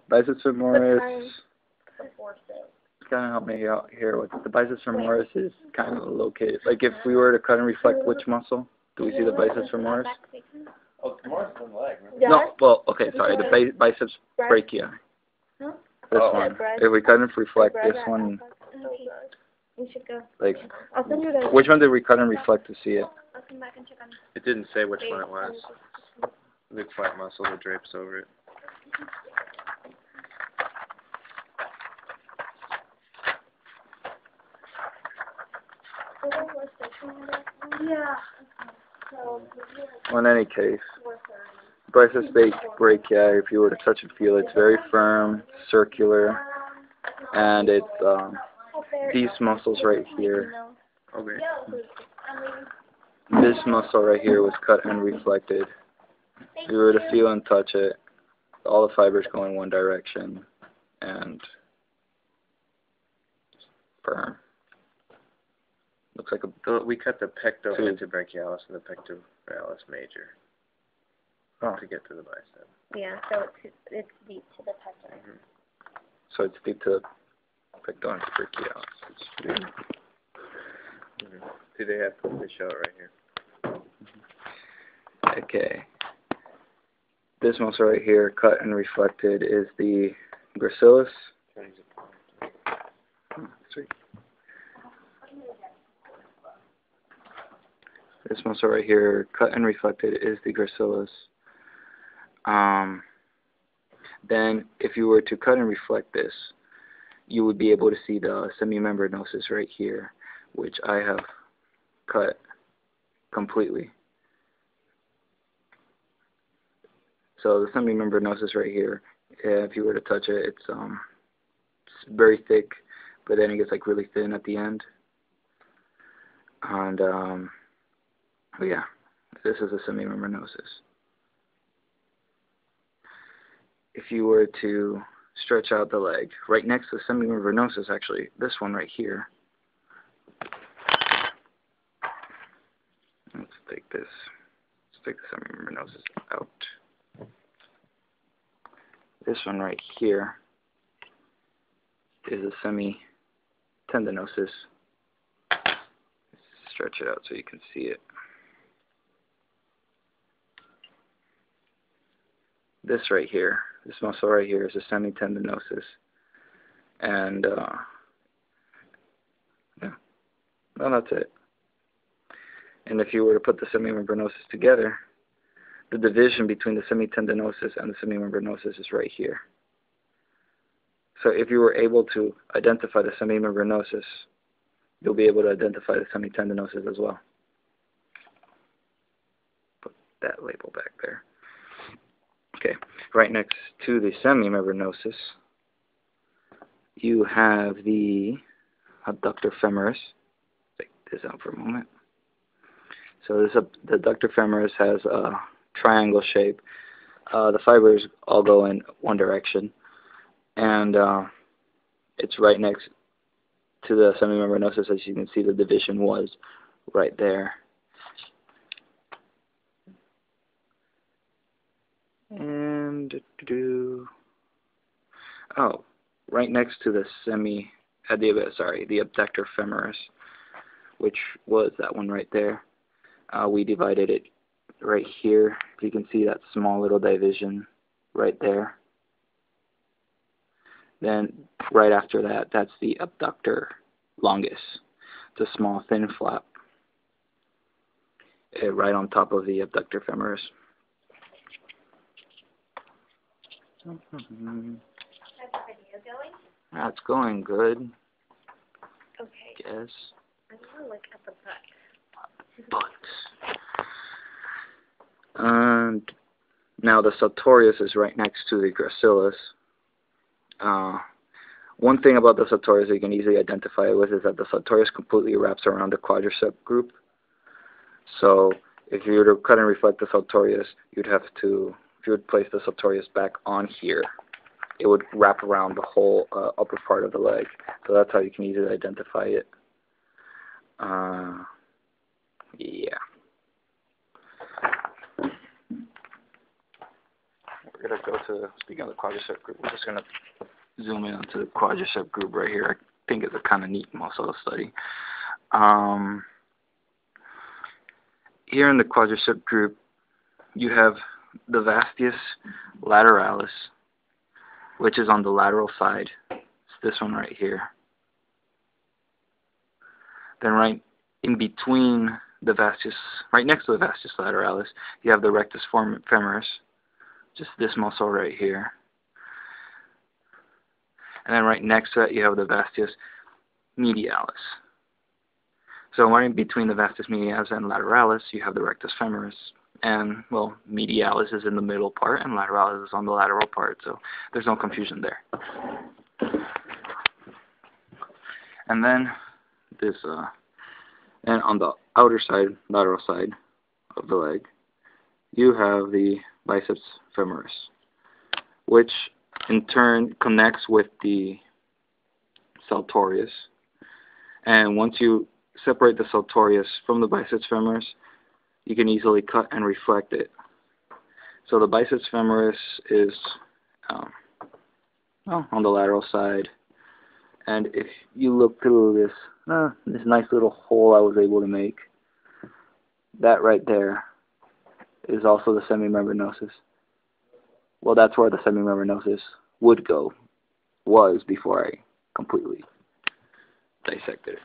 Biceps femoris. Kind of help me out here. With the biceps femoris is kind of located. Like if we were to cut and reflect which muscle, do we see the biceps femoris? Oh, femoris is on the leg, right? No. Well, okay, sorry. The biceps brachii. This one. If we cut and reflect this one, We should go. like, I'll send you the. which one did we cut and reflect to see it? I'll come back and check on. It didn't say which one it was. The flat muscle that drapes over it. Yeah. Well, in any case, biceps brachii, if you were to touch and feel it, it's very firm, circular, and it's these muscles right here. Okay. This muscle right here was cut and reflected. If you were to feel and touch it, all the fibers go in one direction, and firm. Looks like a... We cut the pectobrachialis and the pectoralis major to get to the bicep. Yeah, so it's deep to the pectoral. So it's deep to the pectoralis brachialis. See, they show it right here. Okay. This muscle right here, cut and reflected, is the gracilis. Sweet. This muscle right here, cut and reflected, is the gracilis. Then, if you were to cut and reflect this, you would be able to see the semimembranosus right here, which I have cut completely. So the semimembranosus right here, if you were to touch it, it's very thick, but then it gets like really thin at the end. And oh yeah, this is a semimembranosus. If you were to stretch out the leg, right next to the semimembranosus, actually, this one right here. Let's take this. Let's take the semimembranosus out. This one right here is a semitendinosus. Stretch it out so you can see it. This right here, this muscle right here is a semitendinosus. And, yeah, well, that's it. And if you were to put the semimembranosus together, the division between the semitendinosus and the semimembranosus is right here. So if you were able to identify the semimembranosus, you'll be able to identify the semitendinosus as well. Put that label back there. Okay, right next to the semimembranosus, you have the adductor femoris. Take this out for a moment. So the adductor femoris has a triangle shape. The fibers all go in one direction, and it's right next to the semimembranosus. As you can see, the division was right there. And oh, right next to the the abductor femoris, which was that one right there. We divided it right here. You can see that small little division right there. Then right after that, that's the abductor longus. It's a small thin flap right on top of the abductor femoris. How's the video going? That's going good. Okay. Yes. I want to look at the But and now the sartorius is right next to the gracilis. One thing about the sartorius that you can easily identify it with is that the sartorius completely wraps around the quadricep group. So if you were to cut and reflect the sartorius, you'd have to, if you would place the sartorius back on here, it would wrap around the whole upper part of the leg. So that's how you can easily identify it. Yeah. we're going to go to, speaking of the quadricep group, we're just going to zoom in onto the quadricep group right here. I think it's a kind of neat muscle study. Here in the quadricep group, you have the vastus lateralis, which is on the lateral side. It's this one right here. Then right in between the vastus, right next to the vastus lateralis, you have the rectus femoris, just this muscle right here. And then right next to it, you have the vastus medialis. So right in between the vastus medialis and lateralis, you have the rectus femoris. And, well, medialis is in the middle part, and lateralis is on the lateral part, so there's no confusion there. And then this, and on the outer side, lateral side of the leg, you have the biceps femoris, which in turn connects with the sartorius. And once you separate the sartorius from the biceps femoris, you can easily cut and reflect it. So the biceps femoris is on the lateral side, and if you look through this nice little hole I was able to make, that right there is also the semimembranosus. Well, that's where the semimembranosus was before I completely dissected it.